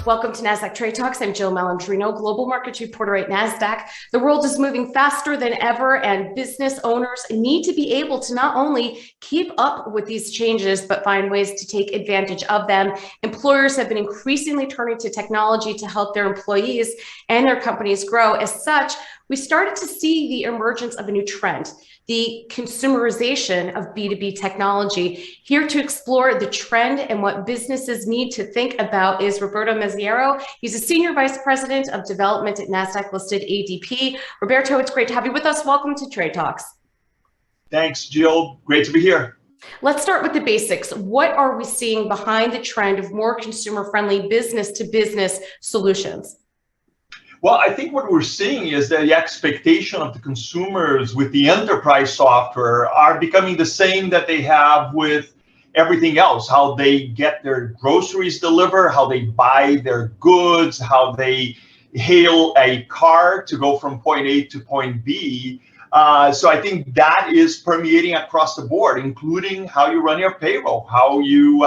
Welcome to Nasdaq Trade Talks. I'm Jill Malandrino, global markets reporter at Nasdaq. The world is moving faster than ever, and business owners need to be able to not only keep up with these changes, but find ways to take advantage of them. Employers have been increasingly turning to technology to help their employees and their companies grow. As such, we started to see the emergence of a new trend, the consumerization of B2B technology. Here to explore the trend and what businesses need to think about is Roberto Masiero. He's a Senior Vice President of Development at Nasdaq-listed ADP. Roberto, it's great to have you with us. Welcome to Trade Talks. Thanks, Jill. Great to be here. Let's start with the basics. What are we seeing behind the trend of more consumer-friendly business-to-business solutions? Well, I think what we're seeing is that the expectation of the consumers with the enterprise software are becoming the same that they have with everything else, how they get their groceries delivered, how they buy their goods, how they hail a car to go from point A to point B. So I think that is permeating across the board, including how you run your payroll, how you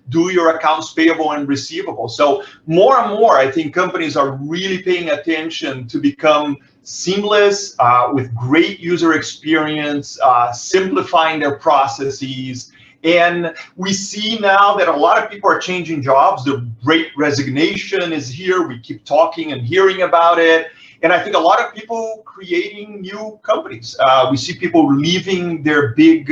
do your accounts payable and receivable. So more and more, I think companies are really paying attention to become seamless with great user experience, simplifying their processes. And we see now that a lot of people are changing jobs. The Great Resignation is here. We keep talking and hearing about it. And I think a lot of people creating new companies. We see people leaving their big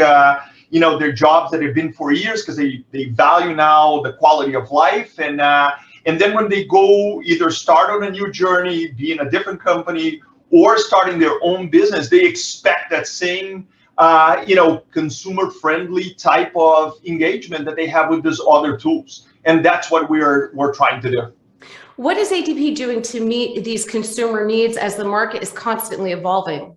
their jobs that have been for years because they value now the quality of life. And then when they go either start on a new journey, be in a different company, or starting their own business, they expect that same consumer-friendly type of engagement that they have with these other tools. And that's what we're trying to do. What is ADP doing to meet these consumer needs as the market is constantly evolving?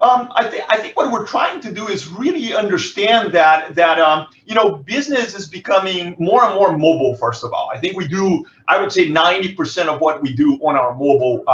I think what we're trying to do is really understand that business is becoming more and more mobile. First of all, I think I would say 90% of what we do on our mobile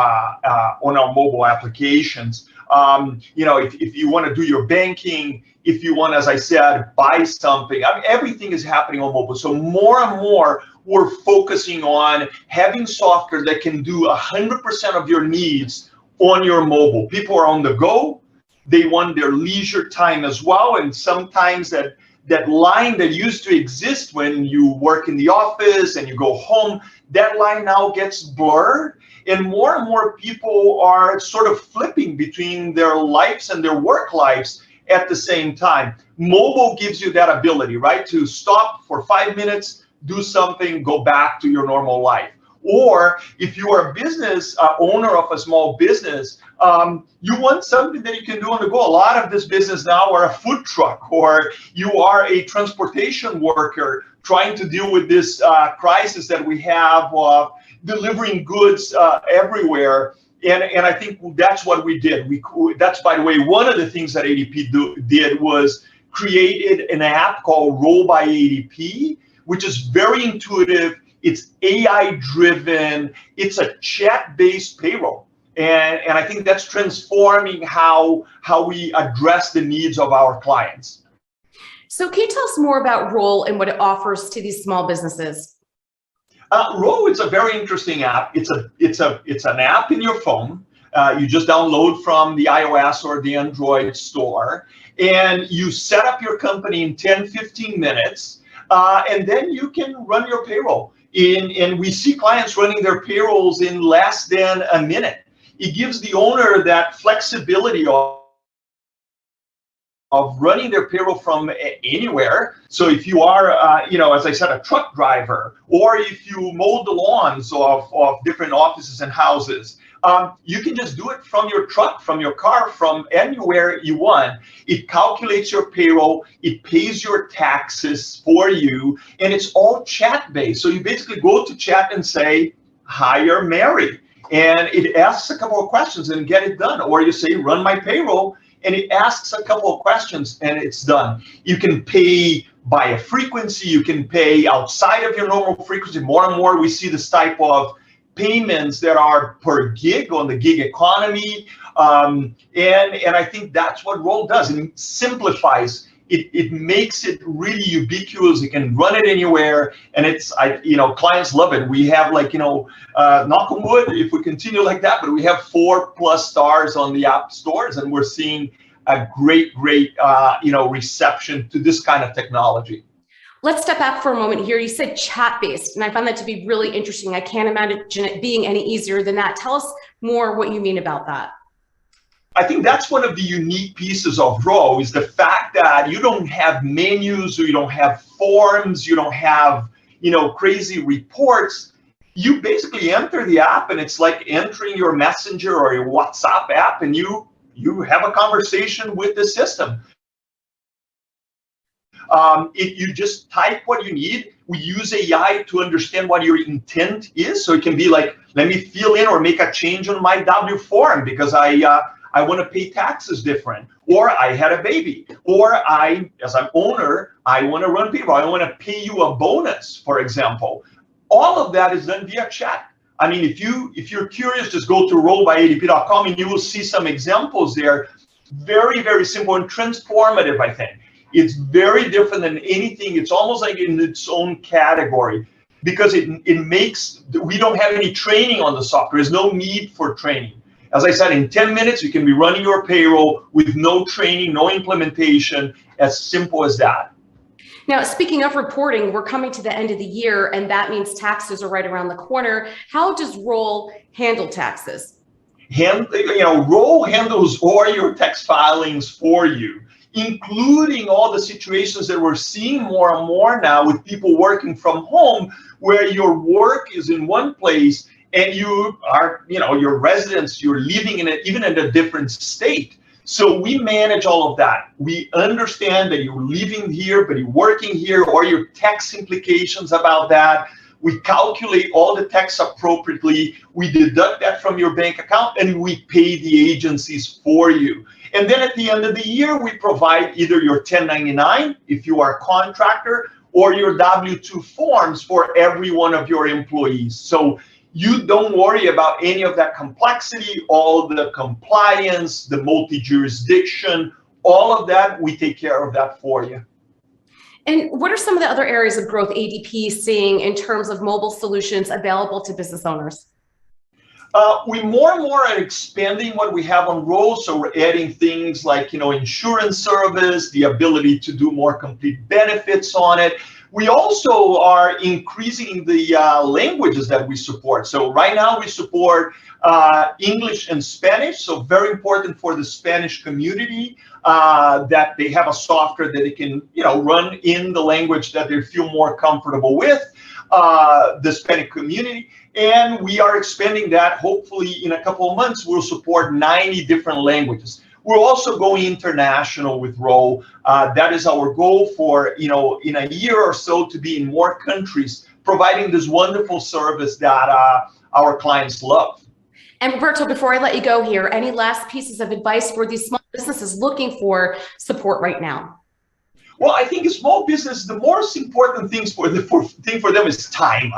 applications. If you want to do your banking, if you want, as I said, buy something, everything is happening on mobile. So more and more, we're focusing on having software that can do 100% of your needs on your mobile. People are on the go. They want their leisure time as well. And sometimes that line that used to exist when you work in the office and you go home, that line now gets blurred. And more people are sort of flipping between their lives and their work lives at the same time. Mobile gives you that ability, right? To stop for 5 minutes, do something, go back to your normal life. Or if you are a business owner of a small business, you want something that you can do on the go. A lot of this business now are a food truck, or you are a transportation worker trying to deal with this crisis that we have of delivering goods everywhere. And I think that's what we did. That's, by the way, one of the things that ADP did was created an app called Roll by ADP, which is very intuitive. It's AI-driven. It's a chat-based payroll. And I think that's transforming how we address the needs of our clients. So can you tell us more about Roll and what it offers to these small businesses? Roll is a very interesting app. It's an app in your phone. You just download from the iOS or the Android store, and you set up your company in 10, 15 minutes, and then you can run your payroll. And we see clients running their payrolls in less than a minute. It gives the owner that flexibility of running their payroll from anywhere. So if you are, as I said, a truck driver, or if you mow the lawns of different offices and houses, you can just do it from your truck, from your car, from anywhere you want. It calculates your payroll, it pays your taxes for you, and it's all chat-based. So you basically go to chat and say, hire Mary. And it asks a couple of questions and get it done. Or you say, run my payroll, and it asks a couple of questions and it's done. You can pay by a frequency, you can pay outside of your normal frequency. More and more we see this type of payments that are per gig on the gig economy. And I think that's what Roll does. It simplifies it makes it really ubiquitous. You can run it anywhere, and clients love it. We have knock on wood, if we continue like that, but we have 4+ stars on the app stores, and we're seeing a great reception to this kind of technology. Let's step back for a moment here. You said chat-based, and I found that to be really interesting. I can't imagine it being any easier than that. Tell us more what you mean about that. I think that's one of the unique pieces of Row, is the fact that you don't have menus, or you don't have forms, you don't have, crazy reports. You basically enter the app, and it's like entering your Messenger or your WhatsApp app, and you have a conversation with the system. You just type what you need. We use AI to understand what your intent is. So it can be like, let me fill in or make a change on my W form because I want to pay taxes different, or I had a baby, or as an owner, I want to run people. I want to pay you a bonus, for example. All of that is done via chat. I mean, if you're curious, just go to rowbyadp.com and you will see some examples there. Very, very simple and transformative, I think. It's very different than anything. It's almost like in its own category, because we don't have any training on the software. There's no need for training. As I said, in 10 minutes, you can be running your payroll with no training, no implementation, as simple as that. Now, speaking of reporting, we're coming to the end of the year, and that means taxes are right around the corner. How does Roll handle taxes? Roll handles all your tax filings for you, including all the situations that we're seeing more and more now with people working from home, where your work is in one place and you are, your residence, you're living even in a different state. So we manage all of that. We understand that you're living here, but you're working here, or your tax implications about that. We calculate all the tax appropriately. We deduct that from your bank account, and we pay the agencies for you. And then at the end of the year, we provide either your 1099, if you are a contractor, or your W-2 forms for every one of your employees. So you don't worry about any of that complexity, all the compliance, the multi-jurisdiction, all of that, we take care of that for you. And what are some of the other areas of growth ADP is seeing in terms of mobile solutions available to business owners? We more and more are expanding what we have on Roll. So we're adding things like, insurance service, the ability to do more complete benefits on it. We also are increasing the languages that we support. So right now we support English and Spanish. So very important for the Spanish community that they have a software that they can, run in the language that they feel more comfortable with, the Hispanic community. And we are expanding that. Hopefully in a couple of months, we'll support 90 different languages. We're also going international with Roll. That is our goal for, in a year or so, to be in more countries, providing this wonderful service that our clients love. And Roberto, before I let you go here, any last pieces of advice for these small businesses looking for support right now? Well, I think a small business, the most important thing for them is time.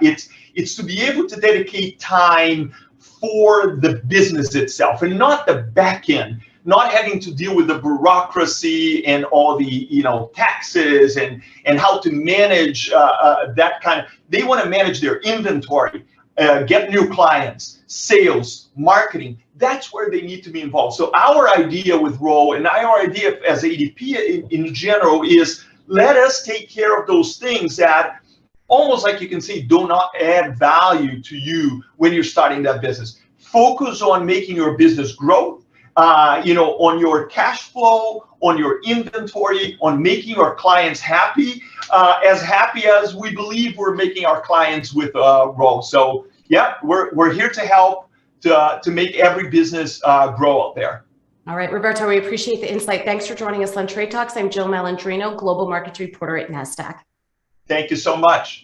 It's to be able to dedicate time for the business itself, and not the back end, not having to deal with the bureaucracy and all the taxes and how to manage that kind of. They want to manage their inventory, get new clients, sales, marketing. That's where they need to be involved. So our idea with Roll, and our idea as ADP in general, is let us take care of those things that almost like you can say do not add value to you when you're starting that business. Focus on making your business grow, on your cash flow, on your inventory, on making your clients happy as we believe we're making our clients with Roll. So yeah, we're here to help to make every business grow out there. All right, Roberto, we appreciate the insight. Thanks for joining us on Trade Talks. I'm Jill Malandrino, Global Markets Reporter at Nasdaq. Thank you so much.